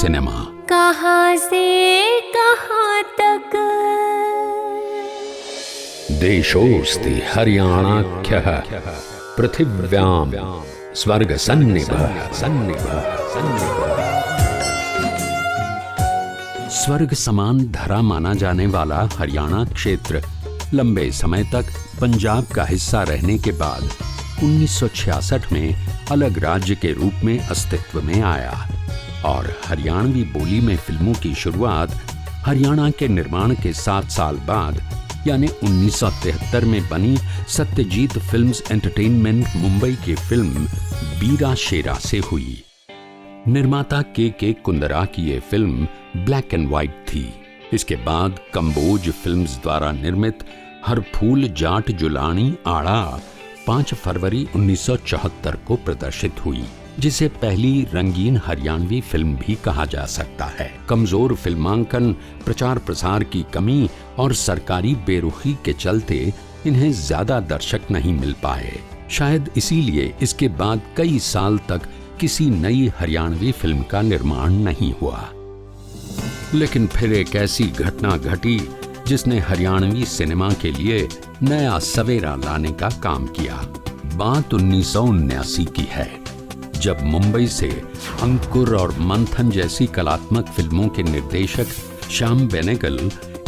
Cinema. कहां से कहां तक देशोऽस्ति हरियाणाख्यः पृथिव्यां स्वर्गसन्निभः स्वर्ग समान धरा माना जाने वाला हरियाणा क्षेत्र लंबे समय तक पंजाब का हिस्सा रहने के बाद 1966 में अलग राज्य के रूप में अस्तित्व में आया और हरियाणवी बोली में फिल्मों की शुरुआत हरियाणा के निर्माण के 7 साल बाद यानी 1973 में बनी सत्यजीत फिल्म्स एंटरटेनमेंट मुंबई की फिल्म बीरा शेरा से हुई। निर्माता के कुंदरा की ये फिल्म ब्लैक एंड व्हाइट थी। इसके बाद कंबोज फिल्म्स द्वारा निर्मित हर फूल जाट जुलानी आड़ा 5 फरवरी 1974 को प्रदर्शित हुई, जिसे पहली रंगीन हरियाणवी फिल्म भी कहा जा सकता है। कमजोर फिल्मांकन, प्रचार प्रसार की कमी और सरकारी बेरुखी के चलते इन्हें ज्यादा दर्शक नहीं मिल पाए। शायद इसीलिए इसके बाद कई साल तक किसी नई हरियाणवी फिल्म का निर्माण नहीं हुआ। लेकिन फिर एक ऐसी घटना घटी जिसने हरियाणवी सिनेमा के लिए नया सवेरा लाने का काम किया। बात 1979 की है, जब मुंबई से अंकुर और मंथन जैसी कलात्मक फिल्मों के निर्देशक श्याम बेनेगल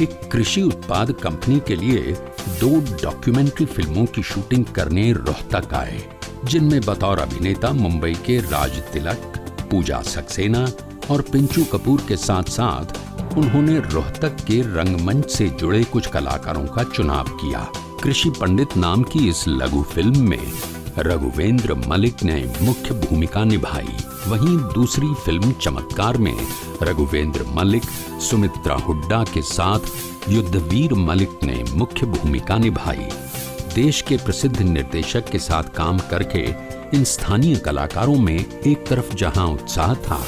एक कृषि उत्पाद कंपनी के लिए 2 डॉक्यूमेंट्री फिल्मों की शूटिंग करने रोहतक आए, जिनमें बतौर अभिनेता मुंबई के राज तिलक, पूजा सक्सेना और पिंचू कपूर के साथ साथ उन्होंने रोहतक के रंगमंच से जुड़े कुछ कलाकारों का चुनाव किया। कृषि पंडित नाम की इस लघु फिल्म में रघुवेंद्र मलिक ने मुख्य भूमिका निभाई। वहीं दूसरी फिल्म चमत्कार में रघुवेंद्र मलिक, सुमित्रा हुड्डा के साथ युद्धवीर मलिक ने मुख्य भूमिका निभाई। देश के प्रसिद्ध निर्देशक के साथ काम करके इन स्थानीय कलाकारों में एक तरफ जहां उत्साह था,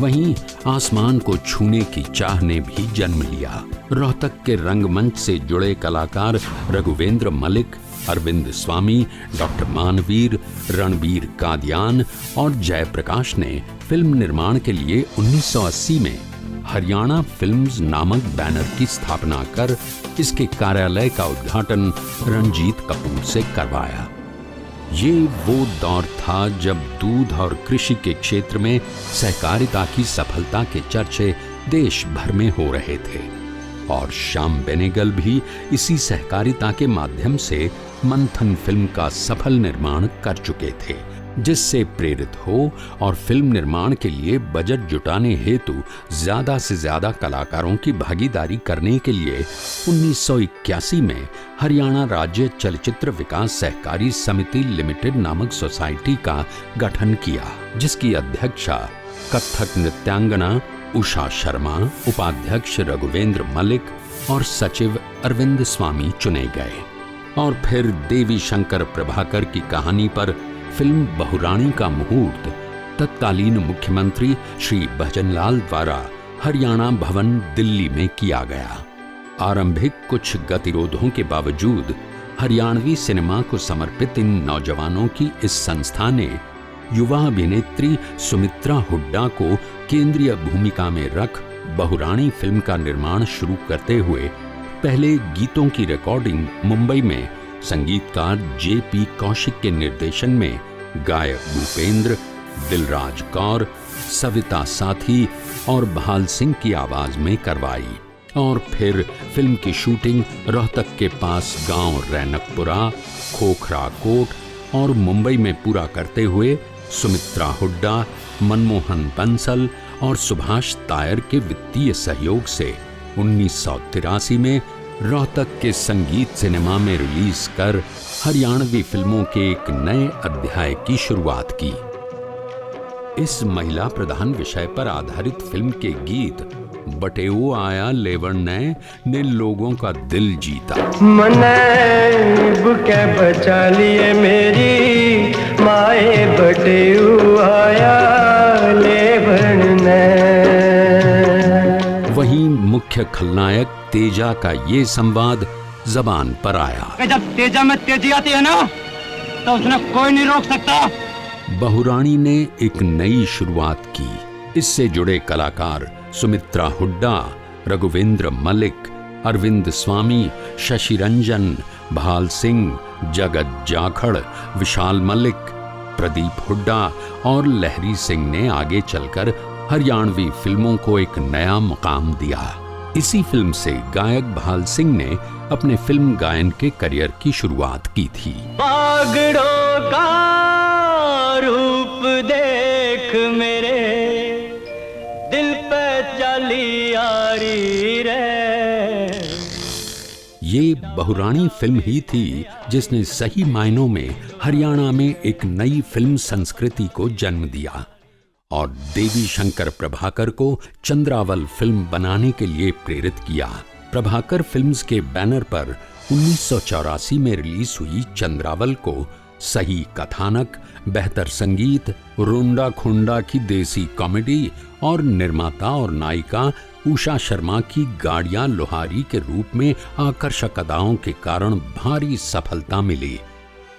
वहीं आसमान को छूने की चाह ने भी जन्म लिया। रोहतक के रंगमंच से जुड़े कलाकार रघुवेंद्र मलिक, अरविंद स्वामी, डॉक्टर मानवीर, रणबीर कादियान और जयप्रकाश ने फिल्म निर्माण के लिए 1980 में हरियाणा फिल्म्स नामक बैनर की स्थापना कर इसके कार्यालय का उद्घाटन रंजीत कपूर से करवाया। ये वो दौर था जब दूध और कृषि के क्षेत्र में सहकारिता की सफलता के चर्चे देश भर में हो रहे थे और श्याम बेनेगल भी इसी सहकारिता के माध्यम से मंथन फिल्म का सफल निर्माण कर चुके थे, जिससे प्रेरित हो और फिल्म निर्माण के लिए बजट जुटाने हेतु ज्यादा से ज्यादा कलाकारों की भागीदारी करने के लिए 1981 में हरियाणा राज्य चलचित्र विकास सहकारी समिति लिमिटेड नामक सोसाइटी का गठन किया, जिसकी अध्यक्षा कथक नृत्यांगना उषा शर्मा, उपाध्यक्ष रघुवेंद्र मलिक और सचिव अरविंद स्वामी चुने गए। और फिर देवी शंकर प्रभाकर की कहानी पर फिल्म बहुरानी का मुहूर्त तत्कालीन मुख्यमंत्री श्री भजनलाल द्वारा हरियाणा भवन दिल्ली में किया गया। आरंभिक कुछ गतिरोधों के बावजूद हरियाणवी सिनेमा को समर्पित इन नौजवानों की इस संस्था ने युवा अभिनेत्री सुमित्रा हुड्डा को केंद्रीय भूमिका में रख बहुरानी फिल्म का निर्माण शुरू करते हुए पहले गीतों की रिकॉर्डिंग मुंबई में संगीतकार जे.पी. कौशिक के निर्देशन में गायक भूपेंद्र, दिलराज कौर, सविता साथी और भाल सिंह की आवाज में करवाई और फिर फिल्म की शूटिंग रोहतक के पास गांव रैनकपुरा, खोखरा कोट और मुंबई में पूरा करते हुए सुमित्रा हुड्डा, मनमोहन बंसल और सुभाष तायर के वित्तीय सहयोग से 1983 में रोहतक के संगीत सिनेमा में रिलीज कर हरियाणवी फिल्मों के एक नए अध्याय की शुरुआत की। इस महिला प्रधान विषय पर आधारित फिल्म के गीत बटेऊ आया लेवन ने लोगों का दिल जीता। मने बुके बचा लिए मेरी माए, बटेऊ आया लेवन ने। वहीं मुख्य खलनायक तेजा का ये संवाद जबान पर आया। जब तेजा में तेजी आती है ना, तो उसने कोई नहीं रोक सकता। बहुरानी ने एक नई शुरुआत की। इससे जुड़े कलाकार सुमित्रा हुड्डा, रघुवेंद्र मलिक, अरविंद स्वामी, शशि रंजन, भाल सिंह, जगत जाखड़, विशाल मलिक, प्रदीप हुड्डा और लहरी सिंह ने आगे चलकर हरियाणवी फिल्मों को एक नया मुकाम दिया। इसी फिल्म से गायक भाल सिंह ने अपने फिल्म गायन के करियर की शुरुआत की थी। बागड़ों का रूप देख मेरे दिल पे चली यारी रे। ये बहुरानी फिल्म ही थी जिसने सही मायनों में हरियाणा में एक नई फिल्म संस्कृति को जन्म दिया और देवी शंकर प्रभाकर को चंद्रावल फिल्म बनाने के लिए प्रेरित किया। प्रभाकर फिल्म्स के बैनर पर 1984 में रिलीज हुई चंद्रावल को सही कथानक, बेहतर संगीत, रोंडा खोंडा की देसी कॉमेडी और निर्माता और नायिका उषा शर्मा की गाड़ियां लोहारी के रूप में आकर्षक अदाओं के कारण भारी सफलता मिली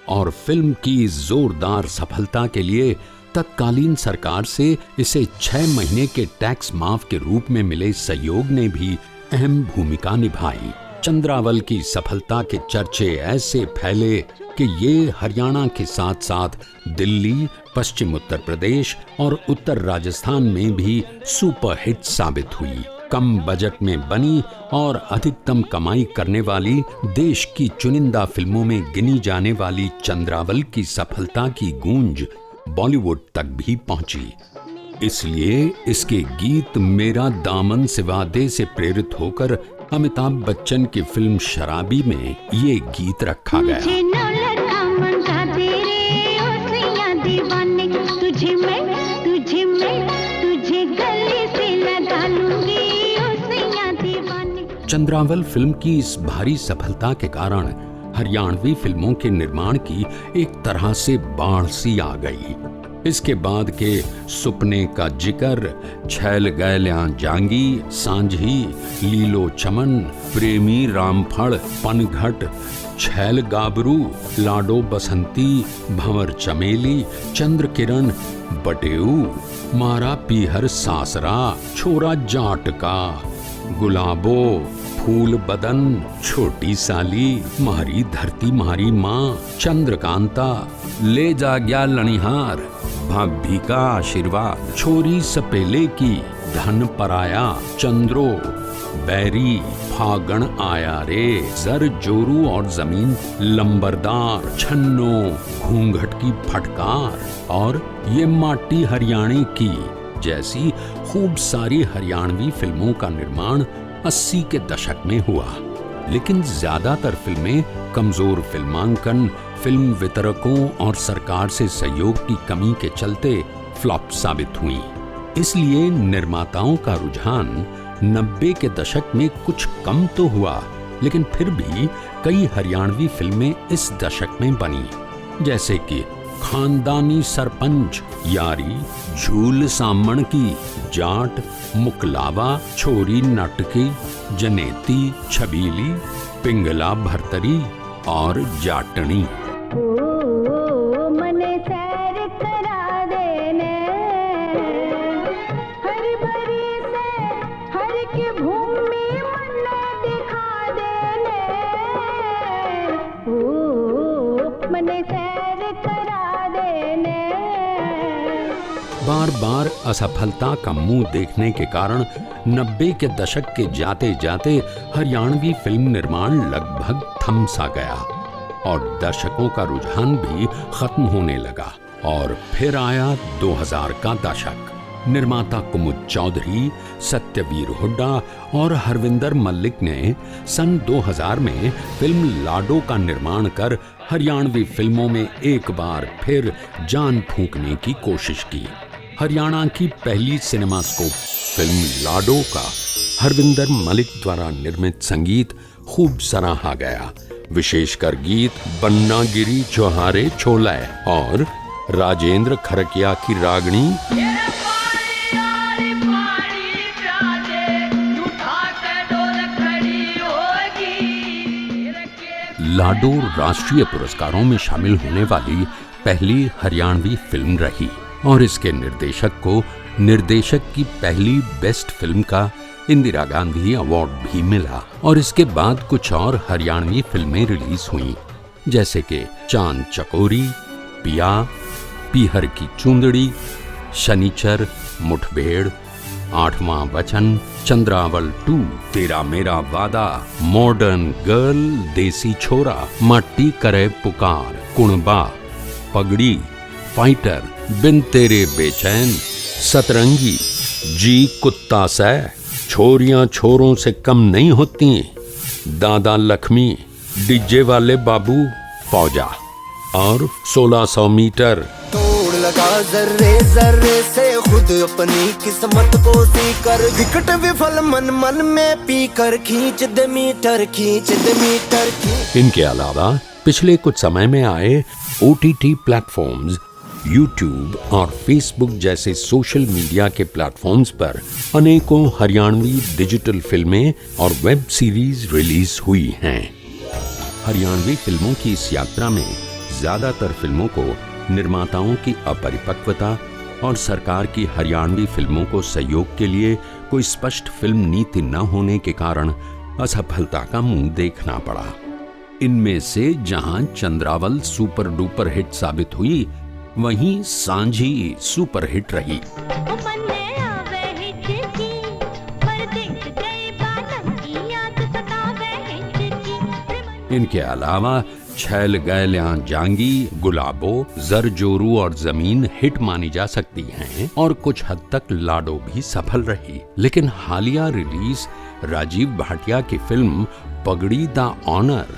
और फिल्म की जोरदार सफलता के लिए तत्कालीन सरकार से इसे 6 महीने के टैक्स माफ के रूप में मिले सहयोग ने भी अहम भूमिका निभाई। चंद्रावल की सफलता के चर्चे ऐसे फैले कि ये हरियाणा के साथ साथ दिल्ली, पश्चिम उत्तर प्रदेश और उत्तर राजस्थान में भी सुपरहिट साबित हुई। कम बजट में बनी और अधिकतम कमाई करने वाली देश की चुनिंदा फिल्मों में गिनी जाने वाली चंद्रावल की सफलता की गूंज बॉलीवुड तक भी पहुंची। इसलिए इसके गीत मेरा दामन सिवा दे से प्रेरित होकर अमिताभ बच्चन की फिल्म शराबी में ये गीत रखा गया। चंद्रावल फिल्म की इस भारी सफलता के कारण हरियाणवी फिल्मों के निर्माण की एक तरह से बाढ़ सी आ गई। इसके बाद के सुपने का जिक्र, छैल गैल्यां जांगी, सांझी, लीलो चमन, प्रेमी रामफड़, पनघट, छैल गाबरू, लाडो बसंती, भंवर चमेली, चंद्र किरण, बटेऊ, मारा पीहर सासरा, छोरा जाट का, गुलाबो, फूल बदन, छोटी साली, मारी धरती मारी माँ, चंद्रकांता, ले जा गया लनिहार, भाभी का आशीर्वाद, छोरी सपेले की, धन पराया, चंद्रो, बैरी, फागण आया रे, जर जोरू और जमीन, लंबरदार, छन्नो, घूंघट की फटकार और ये माटी हरियाणे की जैसी खूब सारी हरियाणवी फिल्मों का निर्माण 80 के दशक में हुआ। लेकिन ज्यादातर फिल्में कमजोर फिल्मांकन, फिल्म वितरकों और सरकार से सहयोग की कमी के चलते फ्लॉप साबित हुई। इसलिए निर्माताओं का रुझान 90 के दशक में कुछ कम तो हुआ, लेकिन फिर भी कई हरियाणवी फिल्में इस दशक में बनी, जैसे कि खानदानी सरपंच, यारी, झूल सामण की, जाट, मुकलावा, छोरी नटकी, जनेती, छबीली, पिंगला भरतरी और जाटनी। बार बार असफलता का मुंह देखने के कारण 90 के दशक के जाते जाते हरियाणवी फिल्म निर्माण लगभग थम सा गया और दर्शकों का रुझान भी खत्म होने लगा। और फिर आया 2000 का दशक। निर्माता कुमुद चौधरी, सत्यवीर हुड्डा और हरविंदर मलिक ने सन 2000 में फिल्म लाडो का निर्माण कर हरियाणवी फिल्मों में एक बार फिर जान फूंकने की कोशिश की। हरियाणा की पहली सिनेमास्कोप फिल्म लाडो का हरविंदर मलिक द्वारा निर्मित संगीत खूब सराहा गया। विशेषकर गीत बन्ना गिरी चौहारे छोले और राजेंद्र खरकिया की रागनी लाडो राष्ट्रीय पुरस्कारों में शामिल होने वाली पहली हरियाणवी फिल्म रही और इसके निर्देशक को निर्देशक की पहली बेस्ट फिल्म का इंदिरा गांधी अवार्ड भी मिला और इसके बाद कुछ और हरियाणवी फिल्में रिलीज हुईं, जैसे कि चांद चकोरी, पिया, पीहर की चूंदड़ी, शनिचर, मुठभेड़, आठवां वचन, चंद्रावल 2, तेरा मेरा वादा, मॉडर्न गर्ल, देसी छोरा, मट्टी करे पुकार, कुणबा, पगड़ी, फाइटर, बिन तेरे बेचैन, सतरंगी, जी कुत्ता से, छोरियां छोरों से कम नहीं होती, दादा लक्ष्मी, डीजे वाले बाबू, फौजा और 1600 मीटर। तोड़ लगा जर्रे जर्रे से खुद अपनी किस्मत को सीकर, विकट विफल मन मन में पीकर, खींच दे मीटर, खींच दे मीटर, खींच। इनके अलावा पिछले कुछ समय में आए OTT प्लेटफॉर्म्स, YouTube और Facebook जैसे सोशल मीडिया के प्लेटफॉर्म्स पर अनेकों हरियाणवी डिजिटल फिल्में और वेब सीरीज रिलीज हुई हैं। हरियाणवी फिल्मों की इस यात्रा में ज्यादातर फिल्मों को निर्माताओं की अपरिपक्वता और सरकार की हरियाणवी फिल्मों को सहयोग के लिए कोई स्पष्ट फिल्म नीति न होने के कारण असफलता का मुंह देखना पड़ा। इनमें से जहां चंद्रावल सुपर डुपर हिट साबित हुई, वहीं सांझी सुपर हिट रही। इनके अलावा छैल गैल्यां जांगी, गुलाबो, जर जोरू और जमीन हिट मानी जा सकती हैं और कुछ हद तक लाडो भी सफल रही। लेकिन हालिया रिलीज राजीव भाटिया की फिल्म पगड़ी द ऑनर,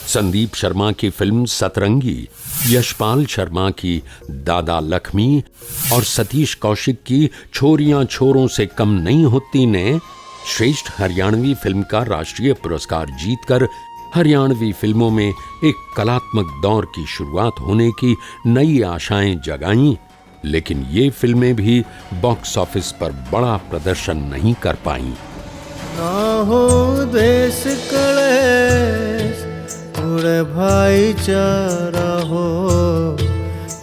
संदीप शर्मा की फिल्म सतरंगी, यशपाल शर्मा की दादा लक्ष्मी और सतीश कौशिक की छोरियां छोरों से कम नहीं होती ने श्रेष्ठ हरियाणवी फिल्म का राष्ट्रीय पुरस्कार जीतकर हरियाणवी फिल्मों में एक कलात्मक दौर की शुरुआत होने की नई आशाएं जगाईं। लेकिन ये फिल्में भी बॉक्स ऑफिस पर बड़ा प्रदर्शन नहीं कर पाईं। ना हो देश कलेश, उड़े भाईचारा हो,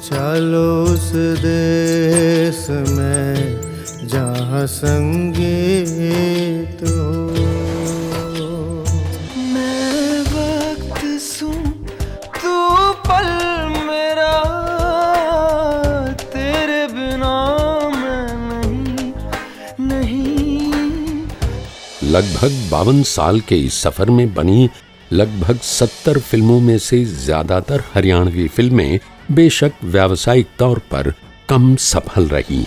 चलो उस देश में जहाँ संगीत हो। मैं वक्त सुन तू पल मेरा, तेरे बिना मैं नहीं। लगभग 52 साल के इस सफर में बनी लगभग 70 फिल्मों में से ज्यादातर हरियाणवी फिल्में बेशक व्यावसायिक तौर पर कम सफल रही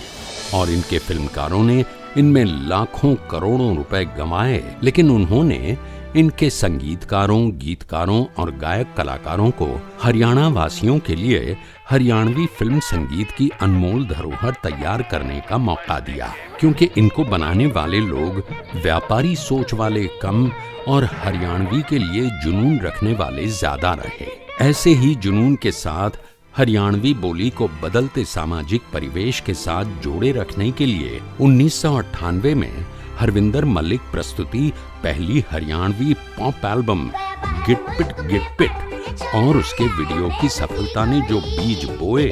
और इनके फिल्मकारों ने इनमें लाखों करोड़ों रुपए गंवाए, लेकिन उन्होंने इनके संगीतकारों, गीतकारों और गायक कलाकारों को हरियाणा वासियों के लिए हरियाणवी फिल्म संगीत की अनमोल धरोहर तैयार करने का मौका दिया, क्योंकि इनको बनाने वाले लोग व्यापारी सोच वाले कम और हरियाणवी के लिए जुनून रखने वाले ज्यादा रहे। ऐसे ही जुनून के साथ हरियाणवी बोली को बदलते सामाजिक परिवेश के साथ जोड़े रखने के लिए 1998 में हरविंदर मलिक प्रस्तुति पहली हरियाणवी पॉप एल्बम गिट पिट और उसके वीडियो की सफलता ने जो बीज बोए,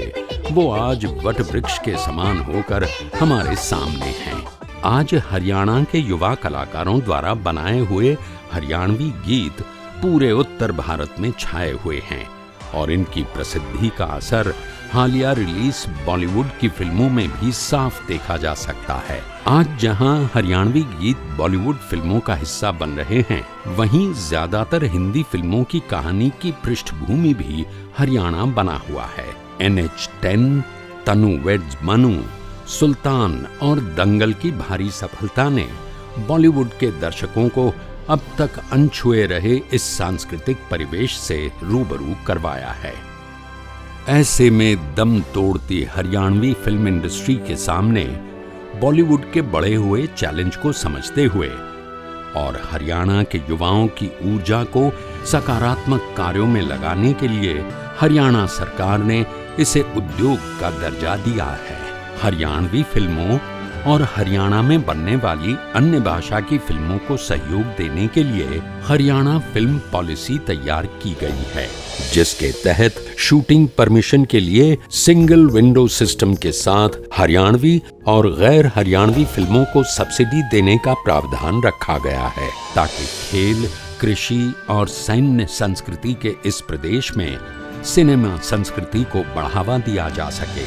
वो आज वट वृक्ष के समान होकर हमारे सामने हैं। आज हरियाणा के युवा कलाकारों द्वारा बनाए हुए हरियाणवी गीत पूरे उत्तर भारत में छाए हुए हैं और इनकी प्रसिद्धि का असर हालिया रिलीज बॉलीवुड की फिल्मों में भी साफ देखा जा सकता है। आज जहां हरियाणवी गीत बॉलीवुड फिल्मों का हिस्सा बन रहे हैं, वहीं ज्यादातर हिंदी फिल्मों की कहानी की पृष्ठभूमि भी हरियाणा बना हुआ है। NH10, तनु वेड्स मनु, सुल्तान और दंगल की भारी सफलता ने बॉलीवुड के दर्शकों को अब तक अनछुए रहे इस सांस्कृतिक परिवेश से रूबरू करवाया है। ऐसे में दम तोड़ती हरियाणवी फिल्म इंडस्ट्री के सामने बॉलीवुड के बढ़े हुए चैलेंज को समझते हुए और हरियाणा के युवाओं की ऊर्जा को सकारात्मक कार्यों में लगाने के लिए हरियाणा सरकार ने इसे उद्योग का दर्जा दिया है। हरियाणवी फिल्मों और हरियाणा में बनने वाली अन्य भाषा की फिल्मों को सहयोग देने के लिए हरियाणा फिल्म पॉलिसी तैयार की गई है, जिसके तहत शूटिंग परमिशन के लिए सिंगल विंडो सिस्टम के साथ हरियाणवी और गैर हरियाणवी फिल्मों को सब्सिडी देने का प्रावधान रखा गया है, ताकि खेल, कृषि और सैन्य संस्कृति के इस प्रदेश में सिनेमा संस्कृति को बढ़ावा दिया जा सके।